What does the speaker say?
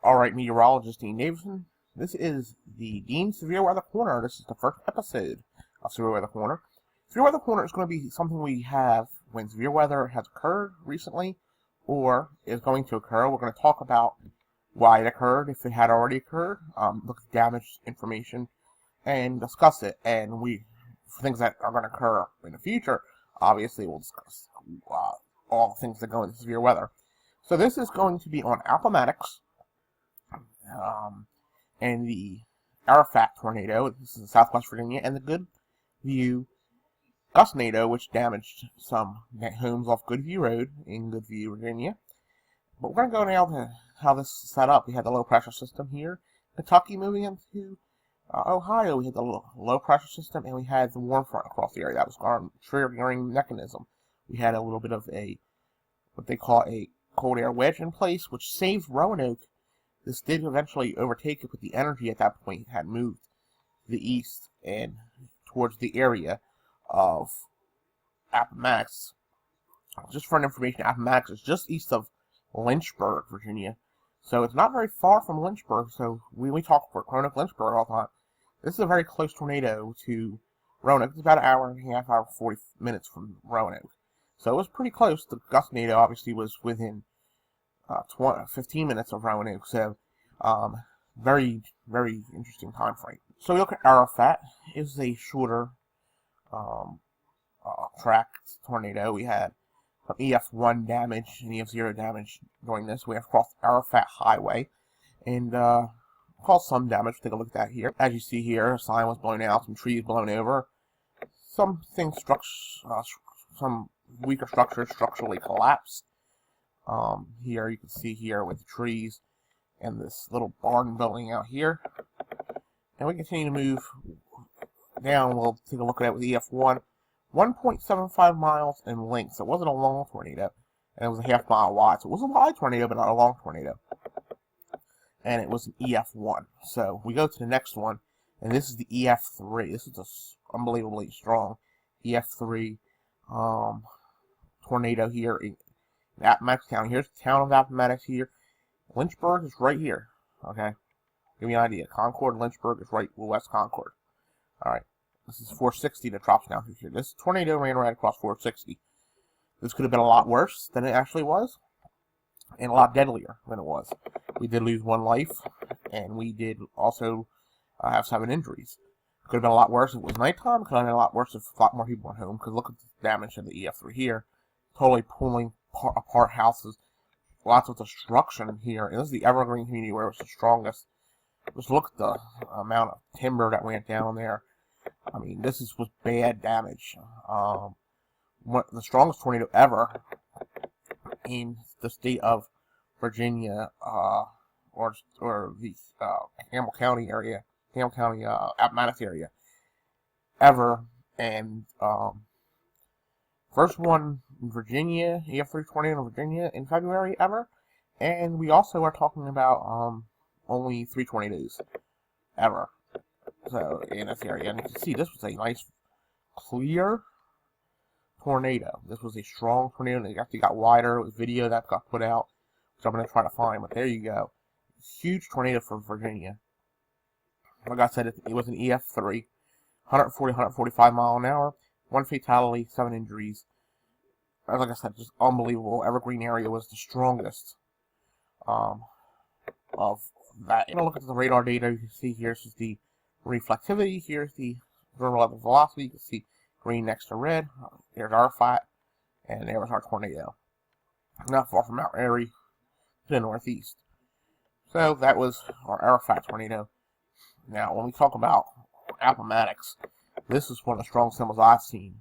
Alright, meteorologist Dean Davidson. This is the Dean Severe Weather Corner. This is the first episode of Severe Weather Corner. Severe Weather Corner is going to be something we have when severe weather has occurred recently or is going to occur. We're going to talk about why it occurred, if it had already occurred, look at damage information, and discuss it. And for things that are going to occur in the future, obviously we'll discuss all the things that go into severe weather. So this is going to be on APPOMATTOX. And the ARAFAT tornado, this is in Southwest Virginia, and the GOODVIEW GUSTNADO, which damaged some homes off GOODVIEW Road in GOODVIEW, Virginia. But we're going to go now to how this is set up. We had the low pressure system here, Kentucky moving into Ohio. We had the low pressure system, and we had the warm front across the area. That was our triggering mechanism. We had a little bit of what they call a cold air wedge in place, which saved Roanoke. This did eventually overtake it, but the energy at that point had moved to the east and towards the area of Appomattox. Just for information, Appomattox is just east of Lynchburg, Virginia. So it's not very far from Lynchburg. So we talk for Roanoke, Lynchburg all the time. This is a very close tornado to Roanoke. It's about an hour and a half, hour 40 minutes from Roanoke. So it was pretty close. The GUSTNADO obviously was within 15 minutes of Roanoke, so very, very interesting time frame. So we look at ARAFAT. It was a shorter track tornado. We had some Ep1 damage and Ep0 damage during this. We have crossed ARAFAT Highway and caused some damage. Take a look at that here. As you see here, a sign was blown out, some trees blown over, some weaker structures structurally collapsed. Here you can see here with the trees and this little barn building out here. And we continue to move down. We'll take a look at it with Ef1. 1.75 miles in length. So it wasn't a long tornado. And it was a half mile wide. So it was a wide tornado, but not a long tornado. And it was an Ef1. So we go to the next one. And this is the Ef3. This is a unbelievably strong Ef3 tornado here in Appomattox County. Here's the town of Appomattox here. Lynchburg is right here. Okay? Give me an idea. Concord, Lynchburg is right west Concord. Alright. This is 460 that drops down through here. This tornado ran right across 460. This could have been a lot worse than it actually was. And a lot deadlier than it was. We did lose one life. And we did also have 7 injuries. Could have been a lot worse if it was nighttime. Could have been a lot worse if a lot more people went home. Because look at the damage of the Ef3 here. Totally pulling apart houses, lots of destruction here. And this is the Evergreen community where it was the strongest. Just look at the amount of timber that went down there. I mean, this was bad damage. The strongest tornado ever in the state of Virginia, or the Campbell County area, Appomattox area, ever. And first one in Virginia, Ef3 tornado in Virginia in February ever. And we also are talking about only 3 tornadoes ever. So in this area. And you can see this was a nice, clear tornado. This was a strong tornado. It actually got wider. It was video that got put out, which I'm going to try to find. But there you go. Huge tornado for Virginia. Like I said, it was an Ef3. 140, 145 mile an hour. 1 fatality, 7 injuries. Like I said, just unbelievable. Evergreen area was the strongest of that. Look at the radar data. You can see here's the reflectivity. Here's the vernal level velocity. You can see green next to red. There's ARAFAT, and there was our tornado. Not far from Mount Airy to the northeast. So that was our ARAFAT tornado. Now, when we talk about Appomattox, this is one of the strongest symbols I've seen